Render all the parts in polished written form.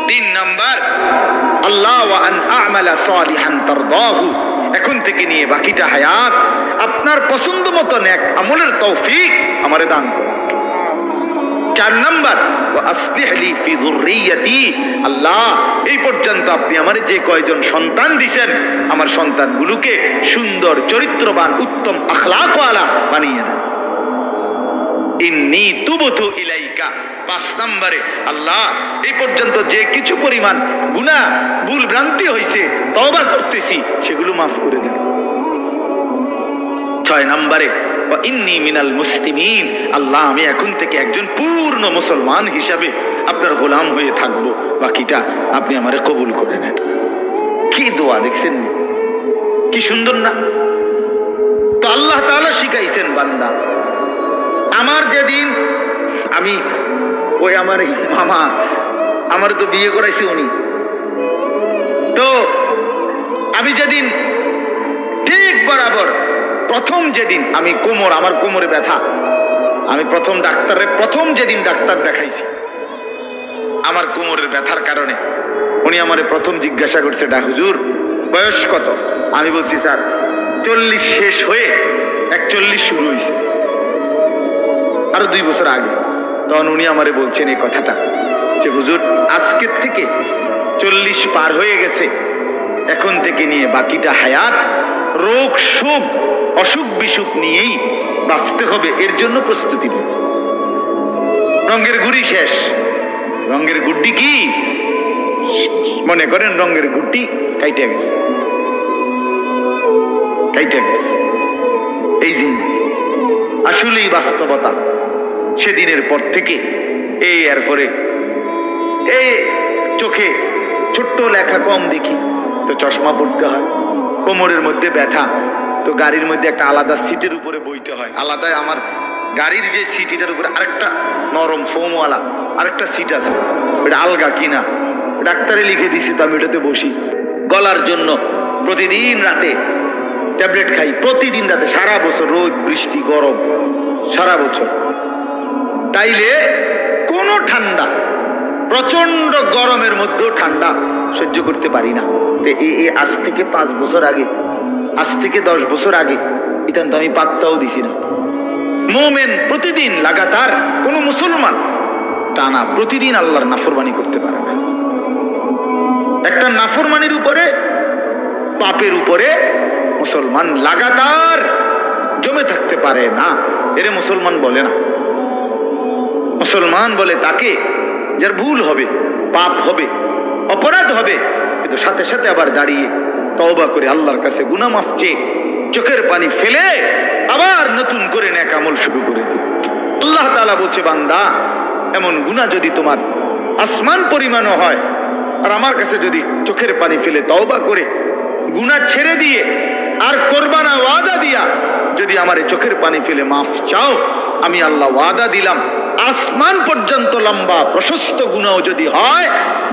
তিন নাম্বার, আল্লাহ ওয়া আন আ'মালা সালিহান তারদাহু, এখন থেকে নিয়ে বাকিটা হায়াত আপনার পছন্দ মতো নেক আমলের তৌফিক আমারে দান করুন। চার নাম্বার, ওয়া আসলিহ লি ফি যুররিয়াতি, আল্লাহ এই পর্যন্ত আপনি আমারে যে কয়জন সন্তান দিবেন, আমার সন্তানগুলোকে সুন্দর চরিত্রবান উত্তম আখলাকওয়ালা বানিয়ে দেন। ইন্নী তুবতু ইলাইকা, পাঁচ নম্বরে, আল্লাহ এই পর্যন্ত যে কিছু পরিমাণ গুনাহ ভুল ভ্রান্তি হয়েছে তওবা করতেছি, সেগুলো মাফ করে দেন। ছয় নম্বরে, ওয়া ইন্নী মিনাল মুসলিমিন, আল্লাহ আমি এখন থেকে একজন পূর্ণ মুসলমান হিসাবে আপনার গোলাম হয়ে থাকবো, বাকিটা আপনি আমারে কবুল করে নেন। কি দোয়া দেখছেন, কি সুন্দর না? তো আল্লাহ তাআলা শিখাইছেন বান্দা, আমার যেদিন আমি ওই আমার মামা আমার তো বিয়ে করাইছে উনি, তো আমি যেদিন ঠিক বরাবর প্রথম যেদিন আমি আমার কোমরে ব্যথা, আমি প্রথম যেদিন ডাক্তার দেখাইছি আমার কোমরের ব্যথার কারণে, উনি আমারে প্রথম জিজ্ঞাসা করছে, হুজুর বয়স কত? আমি বলছি স্যার 40 শেষ হয়ে 41 শুরু হয়েছে, আরো 2 বছর আগে। তখন উনি আমারে বলছেন এই কথাটা যে হুজুর আজকের থেকে 40 পার হয়ে গেছে, এখন থেকে নিয়ে বাকিটা হায়াত রোগ শোক অসুখ বিসুখ নিয়েই বাঁচতে হবে, এর জন্য প্রস্তুতি নেই। রঙের গুড়ি শেষ, রঙের গুড্ডি কি মনে করেন, রঙের গুড্ডি কাইটে গেছে, এই জিন্দেগি আসলেই বাস্তবতা। সেদিনের পর থেকে এই এরপরে এই চোখে ছোট্ট লেখা কম দেখি তো চশমা পড়তে হয়, কোমরের মধ্যে ব্যথা তো গাড়ির মধ্যে একটা আলাদা সিটের উপরে বইতে হয়, আলাদা আমার গাড়ির যে সিট এটার উপরে আরেকটা নরম ফোমওয়ালা আরেকটা সিট আছে, এটা আলগা কিনা ডাক্তারে লিখে দিছে, তো আমি এটাতে বসি। গলার জন্য প্রতিদিন রাতে ট্যাবলেট খাই, প্রতিদিন রাতে, সারা বছর রোদ বৃষ্টি গরম সারা বছর। তাইলে কোনো ঠান্ডা, প্রচন্ড গরমের মধ্যেও ঠান্ডা সহ্য করতে পারি না। আজ থেকে 5 বছর আগে, আজ থেকে 10 বছর আগে এটা তো আমি পাত্তাও দিছি না। মুমিন প্রতিদিন লাগাতার, কোন মুসলমান টানা প্রতিদিন আল্লাহর নাফরমানি করতে পারে না। একটা নাফরমানির উপরে, পাপের উপরে মুসলমান লাগাতার জমে থাকতে পারে না, এরে মুসলমান বলে না। মুসলমান বলে তাকে যার ভুল হবে, পাপ হবে, অপরাধ হবে, কিন্তু সাথে সাথে আবার দাঁড়িয়ে তওবা করে আল্লাহর কাছে গুনাহ মাফ চেয়ে চোখের পানি ফেলে আবার নতুন করে নেক আমল শুরু করে দিই। আল্লাহ তাআলা বলছে, বান্দা এমন গুনাহ যদি তোমার আসমান পরিমাণও হয়, আর আমার কাছে যদি চোখের পানি ফেলে তওবা করে গুনাহ ছেড়ে দিয়ে আর কোরবানা ওয়াদা দিয়া যদি আমার চোখের পানি ফেলে মাফ চাও, আমি আল্লাহ ওয়াদা দিলাম আসমান পর্যন্ত লম্বা প্রশস্ত গুনাহ যদি হয়,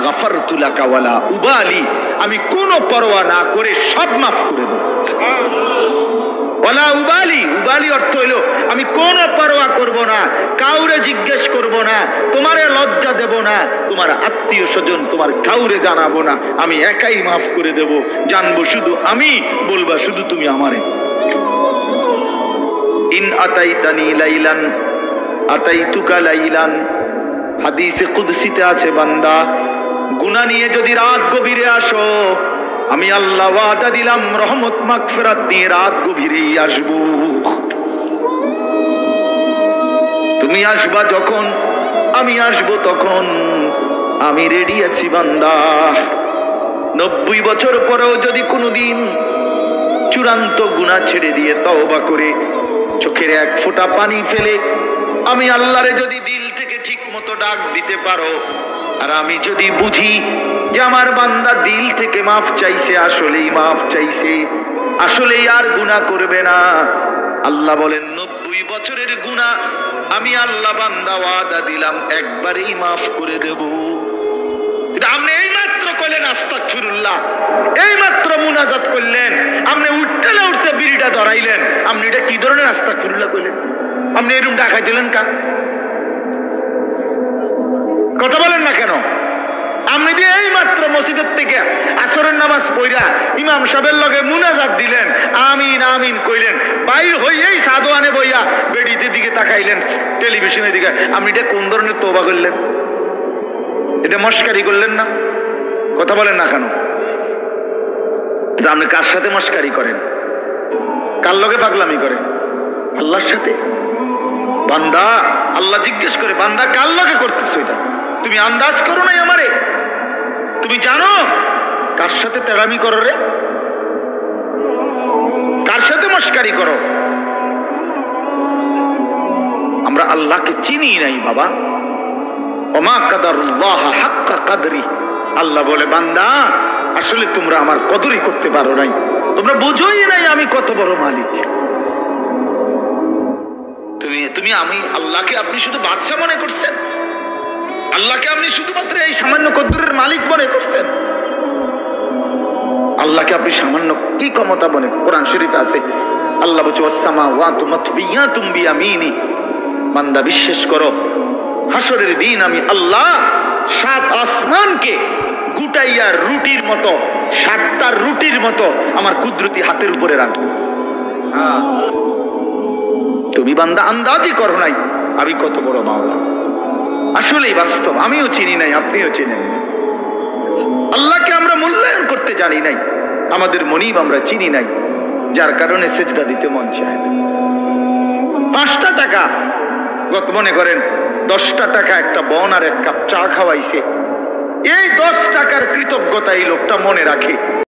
গাফারতু লাকা ওয়ালা উবালি, আমি কোনো পরোয়া না করে সব মাফ করে দেব। ওয়ালা উবালি, উবালি অর্থ হইল আমি কোনো পরোয়া করব না, কাউরে জিজ্ঞেস করব না, তোমারে লজ্জা দেব না, তোমার আত্মীয় স্বজন তোমার কাউরে জানাবো না, আমি একাই মাফ করে দেব, জানবো শুধু আমি, বলবা শুধু তুমি আমারে। ইন আতাইতানি লাইলান আতাইতুকা লাইলান, হাদিসে কুদসিতে আছে, বান্দা গুনাহ নিয়ে যদি রাত গভীরে আসো, আমি আল্লাহ ওয়াদা দিলাম রহমত মাগফিরাত নিয়ে রাত গভীরেই আসবো। তুমি আসবা যখন, আমি আসবো তখন, আমি রেডি আছি বান্দা। 90 বছর পরেও যদি কোনোদিন চূড়ান্ত গুনাহ ছেড়ে দিয়ে তওবা করে চোখের এক ফোঁটা পানি ফেলে আমি আল্লাহরে যদি দিল থেকে ঠিক মতো ডাক দিতে পারো, আর আমি যদি বুঝি যে আমার বান্দা দিল থেকে মাফ চাইছে, আসলেই মাফ চাইছে, আসলেই আর গুনাহ করবে না, আল্লাহ বলেন 90 বছরের গুনাহ আমি আল্লাহ বান্দা ওয়াদা দিলাম একবারেই মাফ করে দেব। আপনি এই মাত্র কইলেন আস্তাগফিরুল্লাহ, এই মাত্র মুনাজাত করলেন, আপনি উঠতে না উঠতে বিড়িটা ধরাইলেন, আপনি এটা কি ধরনের আস্তাগফিরুল্লাহ কইলেন? আপনি এরকম ডাকাই দিলেন কা? কথা বলেন না কেন? আপনি দিয়ে এই মাত্র মসজিদের থেকে আসরের নামাজ পড়া ইমাম সাহেবের লগে মুনাজাত দিলেন, আমিন আমিন কইলেন, বাইর হইয়েই সাদোয়ানে বইয়া বেডিতে দিকে তাকাইলেন, টেলিভিশনের দিকে। আপনি এটা কোন ধরনের তওবা করলেন? এটা মস্কারি করলেন না? কথা বলেন না কেন? আপনি কার সাথে মস্কারি করেন? কার লগে পাগলামি করেন? আল্লাহর সাথে। বান্দা, আল্লাহ জিজ্ঞেস করে, বান্দা কার লগে করতেছো এটা? তুমি আন্দাজ করো নাই আমারে? তুমি জানো কার সাথে তেড়ামি করো রে? কার সাথে মস্কারি করো? আমরা আল্লাহকে চিনি নাই বাবা। ওমা কাদারুল্লাহ হাক্কা কাদরি। আল্লাহ বলে, বান্দা আসলে তোমরা আমার কদরই করতে পারো নাই, তোমরা বুঝোই নাই আমি কত বড় মালিক। তুমি আমি আল্লাহকে আপনি শুধু বাদশা মনে করছেন, আল্লাহকে আপনি শুধুমাত্র এই সামান্য কদ্দুরের মালিক মনে করছেন। আল্লাহকে আপনি সামান্য কি ক্ষমতা মনে? কোরআন শরীফে আছে, আল্লাহ বলছে ওয়াসসামাওয়াতু মাতফিয়াতুম বিয়ামিনি। বান্দা বিশ্বাস করো, হাসরের দিন আমি আল্লাহ 7 আসমানকে গুটাইয়া রুটির মতো, 7টা রুটির মতো আমার কুদরতি হাতের উপরে রাখবো। তুমি বান্দা আন্দাজই করো নাই আমি কত বড় মাওলা। আসলেই বাস্তব, আমিও চিনি নাই, আপনিও চিনেন না। আল্লাহকে আমরা মূল্যায়ন করতে জানি নাই, আমাদের মনিব আমরা চিনি নাই, যার কারণে সেজদা দিতে মন চায় না। 5টা টাকা, মনে করেন 10টা টাকা একটা বন আর 1 কাপ চা খাওয়াইছে, এই 10 টাকার কৃতজ্ঞতা এই লোকটা মনে রাখে।